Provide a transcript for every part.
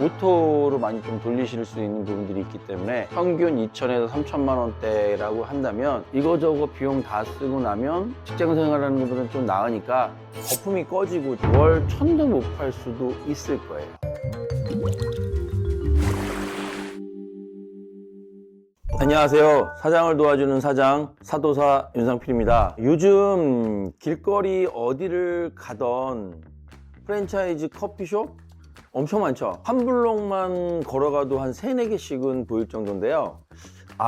오토로 많이 좀 돌리실 수 있는 부분들이 있기 때문에 평균 2천에서 3천만 원대라고 한다면 이거저거 비용 다 쓰고 나면 직장 생활하는 것보다는 좀 나으니까 거품이 꺼지고 월 1,000도 못 팔 수도 있을 거예요. 안녕하세요. 사장을 도와주는 사장 사도사 윤상필입니다. 요즘 길거리 어디를 가던 프랜차이즈 커피숍 엄청 많죠. 한 블록만 걸어가도 한 3, 4개씩은 보일 정도인데요.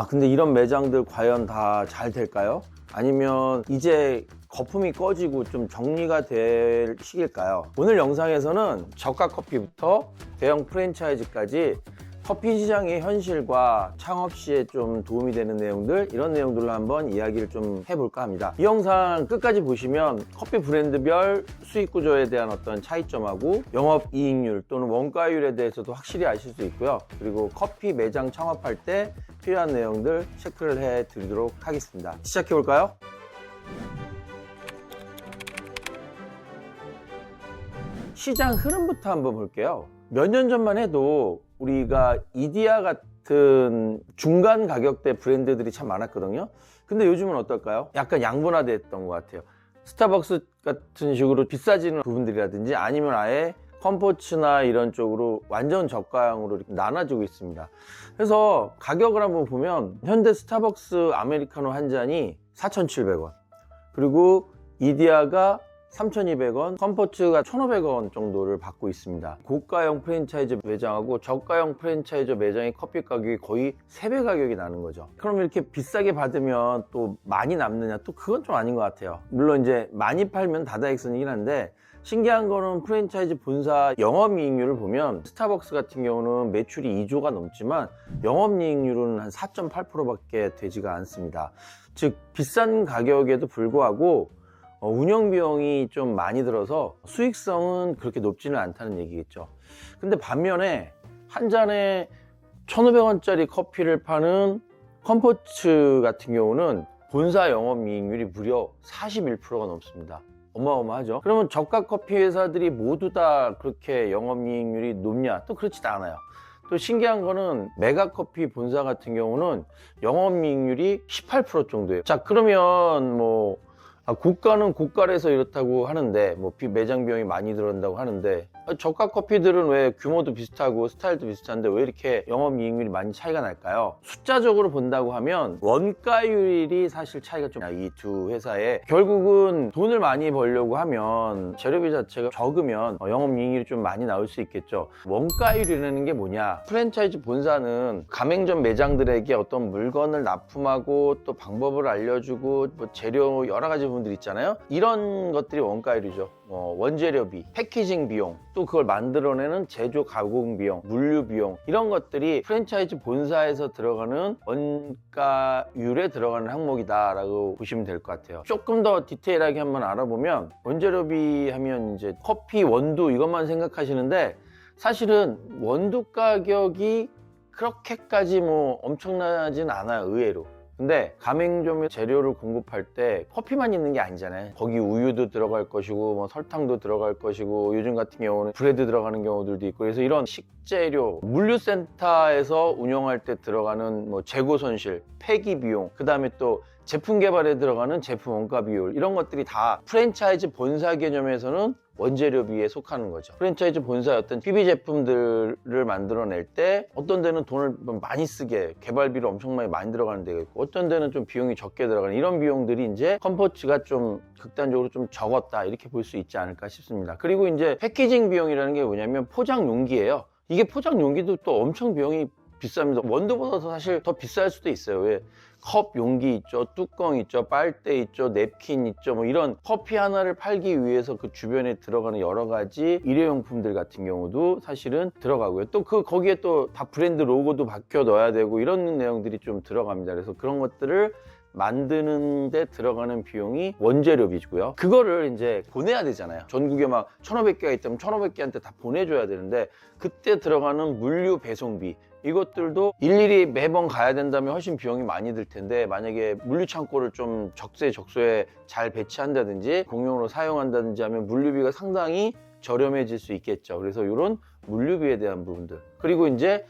근데 이런 매장들 과연 다 잘 될까요? 아니면 이제 거품이 꺼지고 좀 정리가 될 시기일까요? 오늘 영상에서는 저가 커피부터 대형 프랜차이즈까지 커피 시장의 현실과 창업 시에 좀 도움이 되는 내용들, 이런 내용들로 한번 이야기를 좀 해볼까 합니다. 이 영상 끝까지 보시면 커피 브랜드별 수익 구조에 대한 어떤 차이점하고 영업이익률 또는 원가율에 대해서도 확실히 아실 수 있고요. 그리고 커피 매장 창업할 때 필요한 내용들 체크를 해 드리도록 하겠습니다. 시작해 볼까요? 시장 흐름부터 한번 볼게요. 몇 년 전만 해도 우리가 이디야 같은 중간 가격대 브랜드들이 참 많았거든요. 근데 요즘은 어떨까요? 약간 양분화됐던 것 같아요. 스타벅스 같은 식으로 비싸지는 부분들이라든지 아니면 아예 컴포츠나 이런 쪽으로 완전 저가형으로 이렇게 나눠지고 있습니다. 그래서 가격을 한번 보면 현대 스타벅스 아메리카노 한 잔이 4,700원, 그리고 이디야가 3,200원, 컴포츠가 1,500원 정도를 받고 있습니다. 고가형 프랜차이즈 매장하고 저가형 프랜차이즈 매장의 커피 가격이 거의 3배 가격이 나는 거죠. 그럼 이렇게 비싸게 받으면 또 많이 남느냐? 또 그건 좀 아닌 것 같아요. 물론 이제 많이 팔면 다다익선이긴 한데, 신기한 거는 프랜차이즈 본사 영업이익률을 보면 스타벅스 같은 경우는 매출이 2조가 넘지만 영업이익률은 한 4.8%밖에 되지가 않습니다. 즉 비싼 가격에도 불구하고 운영 비용이 좀 많이 들어서 수익성은 그렇게 높지는 않다는 얘기겠죠. 근데 반면에 한 잔에 1,500원짜리 커피를 파는 컴포츠 같은 경우는 본사 영업이익률이 무려 41%가 넘습니다. 어마어마하죠. 그러면 저가 커피 회사들이 모두 다 그렇게 영업이익률이 높냐? 또 그렇지도 않아요. 또 신기한 거는 메가커피 본사 같은 경우는 영업이익률이 18% 정도예요. 자, 그러면 고가는 고가라서 이렇다고 하는데, 매장 비용이 많이 들어간다고 하는데, 저가 커피들은 왜 규모도 비슷하고 스타일도 비슷한데 왜 이렇게 영업이익률이 많이 차이가 날까요? 숫자적으로 본다고 하면 원가율이 사실 차이가 좀 나요. 이 두 회사에 결국은 돈을 많이 벌려고 하면 재료비 자체가 적으면 영업이익률이 좀 많이 나올 수 있겠죠. 원가율이라는 게 뭐냐? 프랜차이즈 본사는 가맹점 매장들에게 어떤 물건을 납품하고 또 방법을 알려주고 재료 여러 가지 부분들 있잖아요. 이런 것들이 원가율이죠. 원재료비, 패키징 비용, 또 그걸 만들어내는 제조 가공 비용, 물류 비용, 이런 것들이 프랜차이즈 본사에서 들어가는 원가율에 들어가는 항목이다라고 보시면 될 것 같아요. 조금 더 디테일하게 한번 알아보면 원재료비 하면 이제 커피 원두 이것만 생각하시는데 사실은 원두 가격이 그렇게까지 엄청나진 않아요, 의외로. 근데 가맹점에 재료를 공급할 때 커피만 있는 게 아니잖아요. 거기 우유도 들어갈 것이고 설탕도 들어갈 것이고 요즘 같은 경우는 브레드 들어가는 경우들도 있고, 그래서 이런 식재료, 물류센터에서 운영할 때 들어가는 재고 손실, 폐기 비용, 그 다음에 또 제품 개발에 들어가는 제품 원가 비율, 이런 것들이 다 프랜차이즈 본사 개념에서는 원재료비에 속하는 거죠. 프랜차이즈 본사의 어떤 PB 제품들을 만들어낼 때 어떤 데는 돈을 많이 쓰게 개발비를 엄청 많이 들어가는 데가 있고, 어떤 데는 좀 비용이 적게 들어가는 이런 비용들이 이제 컴포츠가 좀 극단적으로 좀 적었다, 이렇게 볼 수 있지 않을까 싶습니다. 그리고 이제 패키징 비용이라는 게 뭐냐면 포장 용기예요. 이게 포장 용기도 또 엄청 비용이 비쌉니다. 원두보다 사실 더 비쌀 수도 있어요. 왜? 컵 용기 있죠, 뚜껑 있죠, 빨대 있죠, 냅킨 있죠, 이런 커피 하나를 팔기 위해서 그 주변에 들어가는 여러 가지 일회용품들 같은 경우도 사실은 들어가고요. 또 거기에 또 다 브랜드 로고도 박혀 넣어야 되고 이런 내용들이 좀 들어갑니다. 그래서 그런 것들을 만드는 데 들어가는 비용이 원재료비고요. 그거를 이제 보내야 되잖아요. 전국에 1,500개가 있다면 1,500개한테 다 보내줘야 되는데, 그때 들어가는 물류 배송비, 이것들도 일일이 매번 가야 된다면 훨씬 비용이 많이 들 텐데, 만약에 물류 창고를 좀 적소에 잘 배치한다든지 공용으로 사용한다든지 하면 물류비가 상당히 저렴해질 수 있겠죠. 그래서 이런 물류비에 대한 부분들, 그리고 이제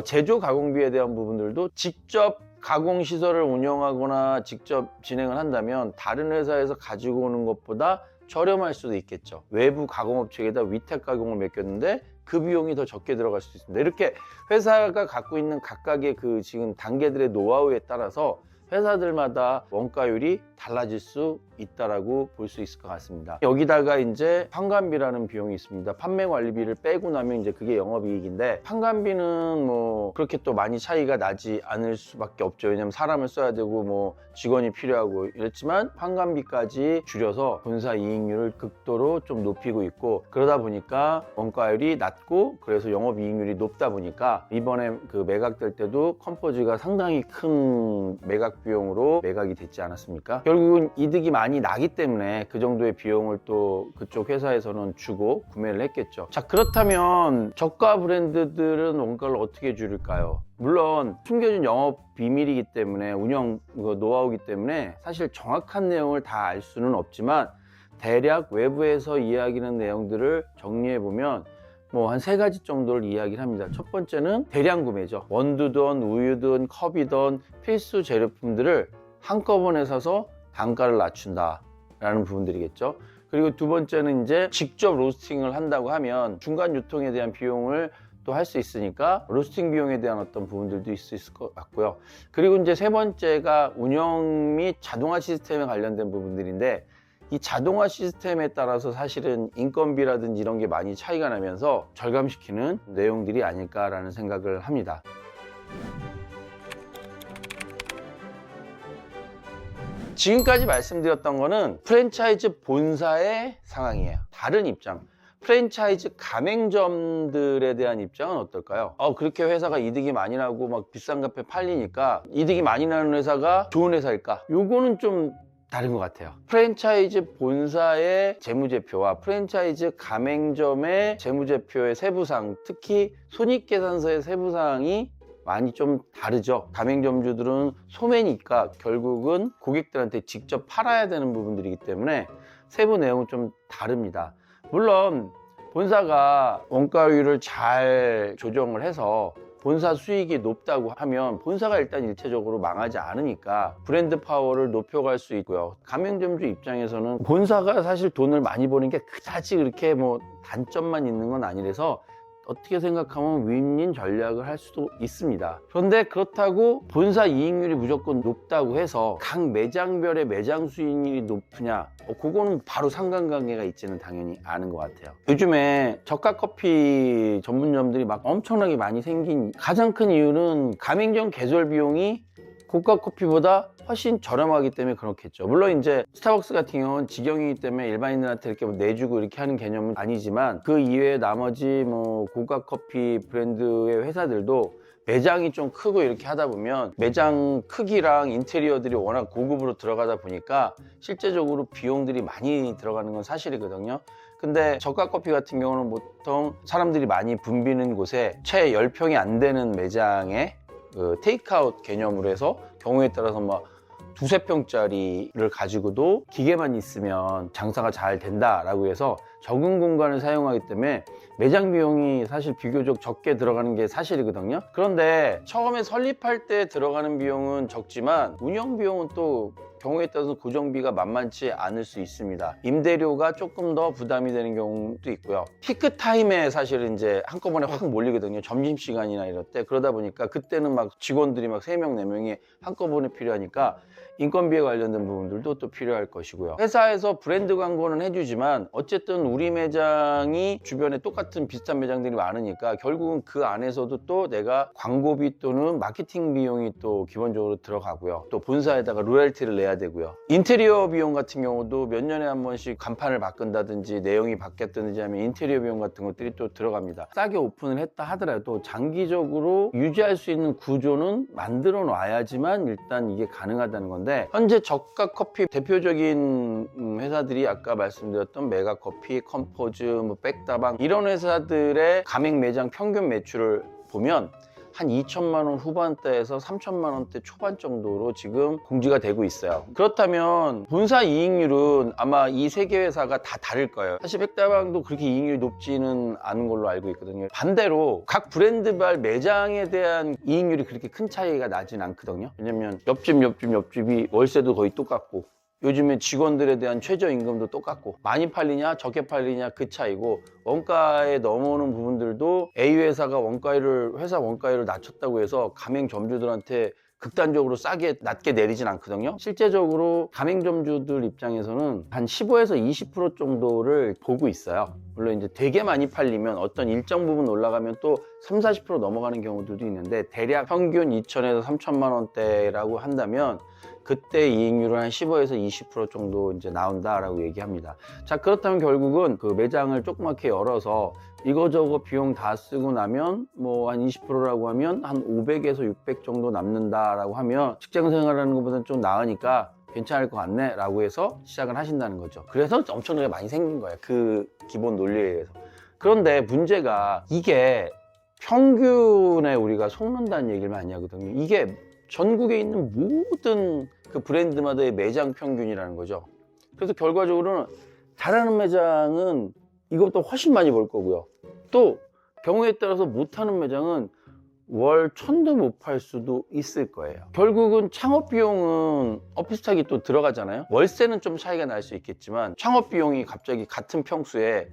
제조 가공비에 대한 부분들도 직접 가공 시설을 운영하거나 직접 진행을 한다면 다른 회사에서 가지고 오는 것보다 저렴할 수도 있겠죠. 외부 가공업체에다 위탁 가공을 맡겼는데 그 비용이 더 적게 들어갈 수 있습니다. 이렇게 회사가 갖고 있는 각각의 그 지금 단계들의 노하우에 따라서 회사들마다 원가율이 달라질 수 있다라고 볼 수 있을 것 같습니다. 여기다가 이제 판관비라는 비용이 있습니다. 판매 관리비를 빼고 나면 이제 그게 영업이익인데, 판관비는 뭐 그렇게 또 많이 차이가 나지 않을 수밖에 없죠. 왜냐면 사람을 써야 되고 뭐 직원이 필요하고 이랬지만 판관비까지 줄여서 본사 이익률을 극도로 좀 높이고 있고, 그러다 보니까 원가율이 낮고 그래서 영업이익률이 높다 보니까 이번에 그 매각될 때도 컴포즈가 상당히 큰 매각 비용으로 매각이 됐지 않았습니까? 결국은 이득이 많이 나기 때문에 그 정도의 비용을 또 그쪽 회사에서는 주고 구매를 했겠죠. 자, 그렇다면 저가 브랜드들은 원가를 어떻게 줄일까요? 물론 숨겨진 영업 비밀이기 때문에, 운영 노하우이기 때문에 사실 정확한 내용을 다 알 수는 없지만 대략 외부에서 이야기하는 내용들을 정리해보면 뭐 한 3가지 정도를 이야기를 합니다. 첫 번째는 대량 구매죠. 원두든 우유든 컵이든 필수 재료품들을 한꺼번에 사서 단가를 낮춘다 라는 부분들이겠죠. 그리고 두 번째는 이제 직접 로스팅을 한다고 하면 중간 유통에 대한 비용을 또 할 수 있으니까 로스팅 비용에 대한 어떤 부분들도 있을 것 같고요. 그리고 이제 세 번째가 운영 및 자동화 시스템에 관련된 부분들인데, 이 자동화 시스템에 따라서 사실은 인건비라든지 이런 게 많이 차이가 나면서 절감시키는 내용들이 아닐까라는 생각을 합니다. 지금까지 말씀드렸던 거는 프랜차이즈 본사의 상황이에요. 다른 입장, 프랜차이즈 가맹점들에 대한 입장은 어떨까요? 그렇게 회사가 이득이 많이 나고 막 비싼 값에 팔리니까 이득이 많이 나는 회사가 좋은 회사일까? 요거는 좀 다른 것 같아요. 프랜차이즈 본사의 재무제표와 프랜차이즈 가맹점의 재무제표의 세부사항, 특히 손익계산서의 세부사항이 많이 좀 다르죠. 가맹점주들은 소매니까 결국은 고객들한테 직접 팔아야 되는 부분들이기 때문에 세부 내용은 좀 다릅니다. 물론 본사가 원가율을 잘 조정을 해서 본사 수익이 높다고 하면 본사가 일단 일체적으로 망하지 않으니까 브랜드 파워를 높여갈 수 있고요. 가맹점주 입장에서는 본사가 사실 돈을 많이 버는 게 그다지 그렇게 뭐 단점만 있는 건 아니라서 어떻게 생각하면 윈윈 전략을 할 수도 있습니다. 그런데 그렇다고 본사 이익률이 무조건 높다고 해서 각 매장별의 매장 수익률이 높으냐, 그거는 바로 상관관계가 있지는 당연히 않은 것 같아요. 요즘에 저가 커피 전문점들이 막 엄청나게 많이 생긴 가장 큰 이유는 가맹점 개설 비용이 고가 커피보다 훨씬 저렴하기 때문에 그렇겠죠. 물론 이제 스타벅스 같은 경우는 직영이기 때문에 일반인들한테 이렇게 내주고 이렇게 하는 개념은 아니지만, 그 이외에 나머지 뭐 고가 커피 브랜드의 회사들도 매장이 좀 크고 이렇게 하다 보면 매장 크기랑 인테리어들이 워낙 고급으로 들어가다 보니까 실제적으로 비용들이 많이 들어가는 건 사실이거든요. 근데 저가 커피 같은 경우는 보통 사람들이 많이 붐비는 곳에 채 10평이 안 되는 매장에 테이크아웃 개념으로 해서 경우에 따라서 막 2~3평짜리를 가지고도 기계만 있으면 장사가 잘 된다라고 해서 적은 공간을 사용하기 때문에 매장 비용이 사실 비교적 적게 들어가는 게 사실이거든요. 그런데 처음에 설립할 때 들어가는 비용은 적지만 운영 비용은 또 경우에 따라서 고정비가 만만치 않을 수 있습니다. 임대료가 조금 더 부담이 되는 경우도 있고요. 피크 타임에 사실은 이제 한꺼번에 확 몰리거든요. 점심시간이나 이럴 때. 그러다 보니까 그때는 막 직원들이 막 3명, 4명이 한꺼번에 필요하니까 인건비에 관련된 부분들도 또 필요할 것이고요. 회사에서 브랜드 광고는 해주지만 어쨌든 우리 매장이 주변에 똑같은 비슷한 매장들이 많으니까 결국은 그 안에서도 또 내가 광고비 또는 마케팅 비용이 또 기본적으로 들어가고요. 또 본사에다가 로열티를 내야 되고요. 인테리어 비용 같은 경우도 몇 년에 한 번씩 간판을 바꾼다든지 내용이 바뀌었든지 하면 인테리어 비용 같은 것들이 또 들어갑니다. 싸게 오픈을 했다 하더라도 장기적으로 유지할 수 있는 구조는 만들어 놔야지만 일단 이게 가능하다는 건데, 현재 저가 커피 대표적인 회사들이 아까 말씀드렸던 메가커피, 컴포즈, 백다방 이런 회사들의 가맹 매장 평균 매출을 보면 한 2천만 원 후반대에서 3천만 원대 초반 정도로 지금 공지가 되고 있어요. 그렇다면 본사 이익률은 아마 이 세 개 회사가 다 다를 거예요. 사실 백다방도 그렇게 이익률이 높지는 않은 걸로 알고 있거든요. 반대로 각 브랜드별 매장에 대한 이익률이 그렇게 큰 차이가 나진 않거든요. 왜냐면 옆집이 월세도 거의 똑같고 요즘에 직원들에 대한 최저임금도 똑같고 많이 팔리냐 적게 팔리냐 그 차이고 원가에 넘어오는 부분들도 A 회사가 회사 원가율을 낮췄다고 해서 가맹점주들한테 극단적으로 싸게 낮게 내리진 않거든요. 실제적으로 가맹점주들 입장에서는 한 15에서 20% 정도를 보고 있어요. 물론 이제 되게 많이 팔리면 어떤 일정 부분 올라가면 또 30-40% 넘어가는 경우들도 있는데 대략 평균 2천에서 3천만 원대라고 한다면 그때 이익률은 한 15에서 20% 정도 이제 나온다라고 얘기합니다. 자, 그렇다면 결국은 그 매장을 조그맣게 열어서 이거저거 비용 다 쓰고 나면 뭐 한 20%라고 하면 한 500에서 600 정도 남는다라고 하면 직장 생활하는 것보다는 좀 나으니까 괜찮을 것 같네 라고 해서 시작을 하신다는 거죠. 그래서 엄청나게 많이 생긴 거예요. 그 기본 논리에 의해서. 그런데 문제가 이게 평균에 우리가 속는다는 얘기를 많이 하거든요. 이게 전국에 있는 모든 그 브랜드마다의 매장 평균이라는 거죠. 그래서 결과적으로는 잘하는 매장은 이것보다 훨씬 많이 벌 거고요. 또 경우에 따라서 못하는 매장은 월 1000도 못 팔 수도 있을 거예요. 결국은 창업 비용은 비슷하게 또 들어가잖아요. 월세는 좀 차이가 날 수 있겠지만 창업 비용이 갑자기 같은 평수에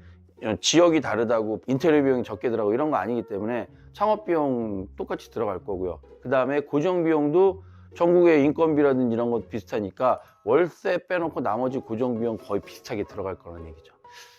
지역이 다르다고 인테리어 비용이 적게 들어가고 이런 거 아니기 때문에 창업 비용 똑같이 들어갈 거고요. 그 다음에 고정 비용도 전국의 인건비라든지 이런 것도 비슷하니까 월세 빼놓고 나머지 고정 비용 거의 비슷하게 들어갈 거라는 얘기죠.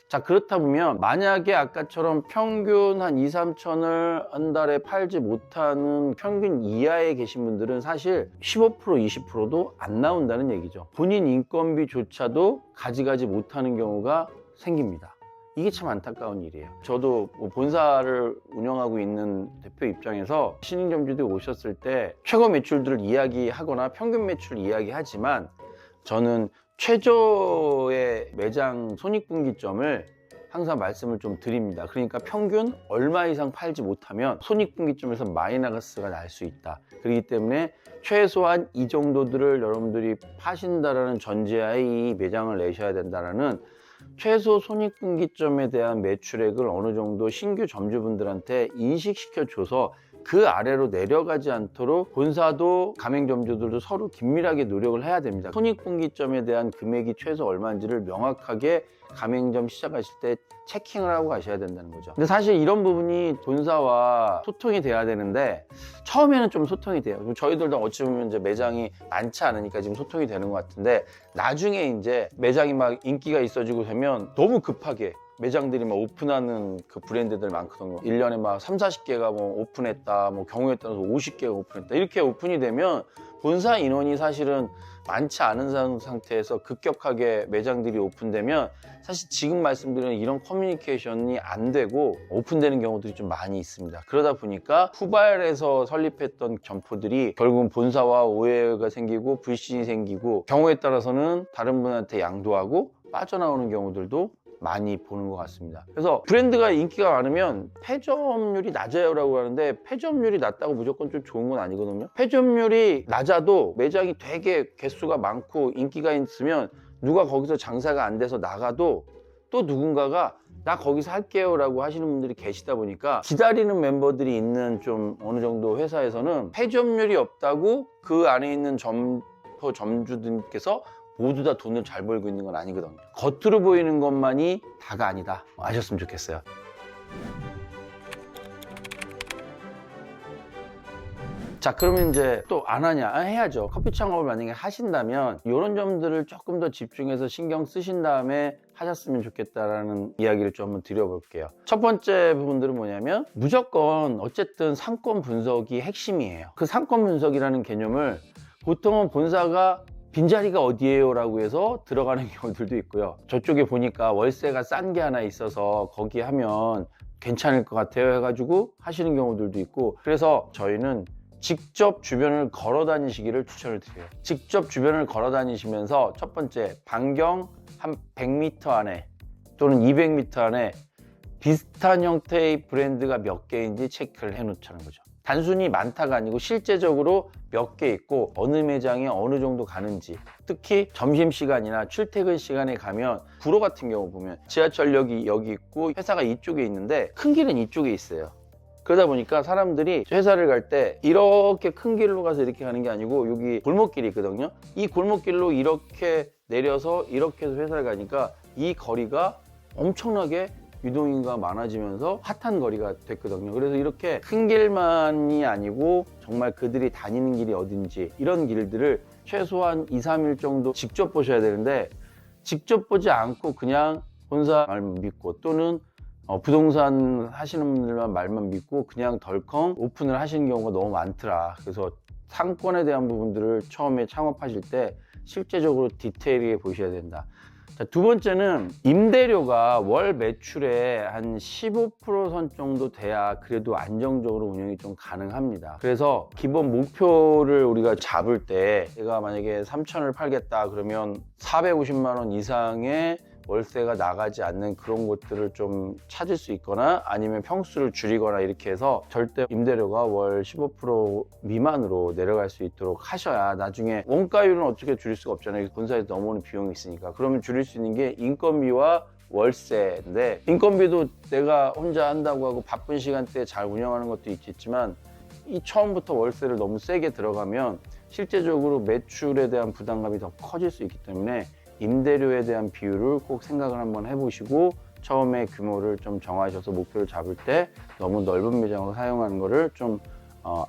자, 그렇다 보면 만약에 아까처럼 평균 한 2, 3천을 한 달에 팔지 못하는 평균 이하에 계신 분들은 사실 15%, 20%도 안 나온다는 얘기죠. 본인 인건비조차도 가져가지 못하는 경우가 생깁니다. 이게 참 안타까운 일이에요. 저도 본사를 운영하고 있는 대표 입장에서 신흥점주들이 오셨을 때 최고 매출들을 이야기하거나 평균 매출 이야기하지만 저는 최저의 매장 손익분기점을 항상 말씀을 좀 드립니다. 그러니까 평균 얼마 이상 팔지 못하면 손익분기점에서 마이너스가 날 수 있다. 그렇기 때문에 최소한 이 정도들을 여러분들이 파신다라는 전제하에 이 매장을 내셔야 된다라는 최소 손익분기점에 대한 매출액을 어느 정도 신규 점주분들한테 인식시켜줘서 그 아래로 내려가지 않도록 본사도 가맹점주들도 서로 긴밀하게 노력을 해야 됩니다. 손익분기점에 대한 금액이 최소 얼마인지를 명확하게 가맹점 시작하실 때 체킹을 하고 가셔야 된다는 거죠. 근데 사실 이런 부분이 본사와 소통이 돼야 되는데 처음에는 좀 소통이 돼요. 저희들도 어찌 보면 이제 매장이 많지 않으니까 지금 소통이 되는 것 같은데 나중에 이제 매장이 막 인기가 있어지고 되면 너무 급하게 매장들이 막 오픈하는 그 브랜드들 많거든요. 1년에 막 30-40개가 뭐 오픈했다, 뭐 경우에 따라서 50개가 오픈했다. 이렇게 오픈이 되면 본사 인원이 사실은 많지 않은 상태에서 급격하게 매장들이 오픈되면 사실 지금 말씀드리는 이런 커뮤니케이션이 안 되고 오픈되는 경우들이 좀 많이 있습니다. 그러다 보니까 후발해서 설립했던 점포들이 결국은 본사와 오해가 생기고 불신이 생기고 경우에 따라서는 다른 분한테 양도하고 빠져나오는 경우들도 많이 보는 것 같습니다. 그래서 브랜드가 인기가 많으면 폐점률이 낮아요라고 하는데 폐점률이 낮다고 무조건 좀 좋은 건 아니거든요. 폐점률이 낮아도 매장이 되게 개수가 많고 인기가 있으면 누가 거기서 장사가 안 돼서 나가도 또 누군가가 나 거기서 할게요 라고 하시는 분들이 계시다 보니까 기다리는 멤버들이 있는 좀 어느 정도 회사에서는 폐점률이 없다고 그 안에 있는 점주들께서 모두 다 돈을 잘 벌고 있는 건 아니거든요. 겉으로 보이는 것만이 다가 아니다. 아셨으면 좋겠어요. 자, 그러면 이제 또 안 하냐? 해야죠. 커피 창업을 만약에 하신다면 이런 점들을 조금 더 집중해서 신경 쓰신 다음에 하셨으면 좋겠다라는 이야기를 좀 한번 드려볼게요. 첫 번째 부분들은 뭐냐면 무조건 어쨌든 상권 분석이 핵심이에요. 그 상권 분석이라는 개념을 보통은 본사가 빈자리가 어디예요? 라고 해서 들어가는 경우들도 있고요. 저쪽에 보니까 월세가 싼 게 하나 있어서 거기 하면 괜찮을 것 같아요 해가지고 하시는 경우들도 있고 그래서 저희는 직접 주변을 걸어 다니시기를 추천을 드려요. 직접 주변을 걸어 다니시면서 첫 번째 반경 한 100m 안에 또는 200m 안에 비슷한 형태의 브랜드가 몇 개인지 체크를 해놓자는 거죠. 단순히 많다가 아니고 실제적으로 몇 개 있고 어느 매장에 어느 정도 가는지, 특히 점심시간이나 출퇴근 시간에 가면 구로 같은 경우 보면 지하철역이 여기 있고 회사가 이쪽에 있는데 큰 길은 이쪽에 있어요. 그러다 보니까 사람들이 회사를 갈 때 이렇게 큰 길로 가서 이렇게 가는 게 아니고 여기 골목길이 있거든요. 이 골목길로 이렇게 내려서 이렇게 해서 회사를 가니까 이 거리가 엄청나게 유동인구가 많아지면서 핫한 거리가 됐거든요. 그래서 이렇게 큰 길만이 아니고 정말 그들이 다니는 길이 어딘지 이런 길들을 최소한 2, 3일 정도 직접 보셔야 되는데, 직접 보지 않고 그냥 본사 말만 믿고 또는 부동산 하시는 분들만 말만 믿고 그냥 덜컹 오픈을 하시는 경우가 너무 많더라. 그래서 상권에 대한 부분들을 처음에 창업하실 때 실제적으로 디테일하게 보셔야 된다. 자, 두 번째는 임대료가 월 매출의 한 15% 정도 돼야 그래도 안정적으로 운영이 좀 가능합니다. 그래서 기본 목표를 우리가 잡을 때 내가 만약에 3,000을 팔겠다 그러면 450만 원 이상의 월세가 나가지 않는 그런 곳들을 좀 찾을 수 있거나 아니면 평수를 줄이거나 이렇게 해서 절대 임대료가 월 15% 미만으로 내려갈 수 있도록 하셔야 나중에 원가율은 어떻게 줄일 수가 없잖아요. 본사에서 넘어오는 비용이 있으니까. 그러면 줄일 수 있는 게 인건비와 월세인데, 인건비도 내가 혼자 한다고 하고 바쁜 시간대에 잘 운영하는 것도 있겠지만 이 처음부터 월세를 너무 세게 들어가면 실제적으로 매출에 대한 부담감이 더 커질 수 있기 때문에 임대료에 대한 비율을 꼭 생각을 한번 해보시고 처음에 규모를 좀 정하셔서 목표를 잡을 때 너무 넓은 매장으로 사용하는 거를 좀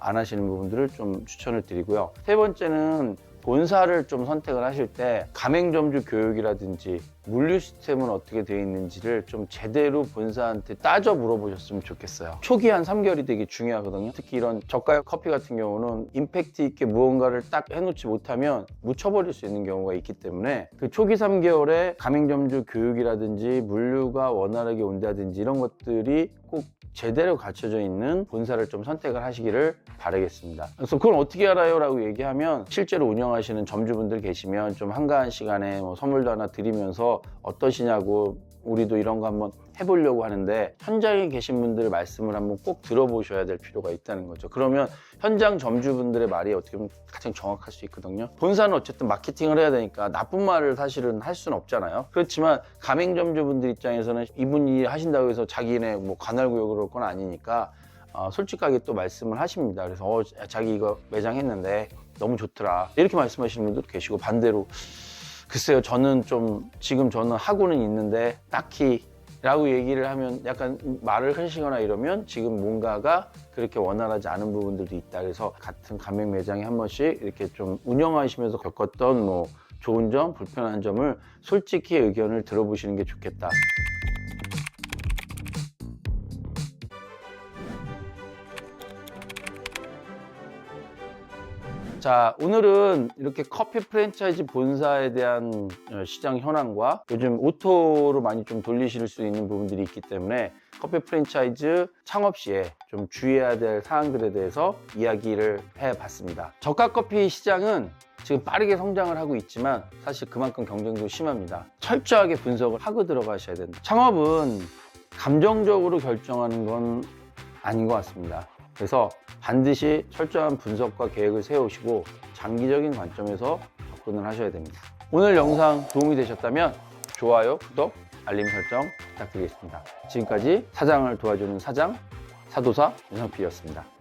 안 하시는 부분들을 좀 추천을 드리고요. 세 번째는 본사를 좀 선택을 하실 때 가맹점주 교육이라든지 물류 시스템은 어떻게 되어 있는지를 좀 제대로 본사한테 따져 물어보셨으면 좋겠어요. 초기 한 3개월이 되게 중요하거든요. 특히 이런 저가 커피 같은 경우는 임팩트 있게 무언가를 딱 해놓지 못하면 묻혀버릴 수 있는 경우가 있기 때문에 그 초기 3개월에 가맹점주 교육이라든지 물류가 원활하게 온다든지 이런 것들이 꼭 제대로 갖춰져 있는 본사를 좀 선택을 하시기를 바라겠습니다. 그래서 그걸 어떻게 알아요? 라고 얘기하면 실제로 운영하시는 점주분들 계시면 좀 한가한 시간에 뭐 선물도 하나 드리면서 어떠시냐고 우리도 이런 거 한번 해보려고 하는데 현장에 계신 분들 말씀을 한번 꼭 들어보셔야 될 필요가 있다는 거죠. 그러면 현장 점주분들의 말이 어떻게 보면 가장 정확할 수 있거든요. 본사는 어쨌든 마케팅을 해야 되니까 나쁜 말을 사실은 할 수는 없잖아요. 그렇지만 가맹점주분들 입장에서는 이분이 하신다고 해서 자기네 뭐 관할구역으로 그럴 건 아니니까 솔직하게 또 말씀을 하십니다. 그래서 자기 이거 매장 했는데 너무 좋더라 이렇게 말씀하시는 분들도 계시고, 반대로 글쎄요 저는 좀 지금 저는 하고는 있는데 딱히 라고 얘기를 하면 약간 말을 하시거나 이러면 지금 뭔가가 그렇게 원활하지 않은 부분들도 있다. 그래서 같은 가맹 매장에 한 번씩 이렇게 좀 운영하시면서 겪었던 뭐 좋은 점, 불편한 점을 솔직히 의견을 들어보시는 게 좋겠다. 자, 오늘은 이렇게 커피 프랜차이즈 본사에 대한 시장 현황과 요즘 오토로 많이 좀 돌리실 수 있는 부분들이 있기 때문에 커피 프랜차이즈 창업 시에 좀 주의해야 될 사항들에 대해서 이야기를 해봤습니다. 저가 커피 시장은 지금 빠르게 성장을 하고 있지만 사실 그만큼 경쟁도 심합니다. 철저하게 분석을 하고 들어가셔야 된다. 창업은 감정적으로 결정하는 건 아닌 것 같습니다. 그래서 반드시 철저한 분석과 계획을 세우시고 장기적인 관점에서 접근을 하셔야 됩니다. 오늘 영상 도움이 되셨다면 좋아요, 구독, 알림 설정 부탁드리겠습니다. 지금까지 사장을 도와주는 사장, 사도사 윤상필이었습니다.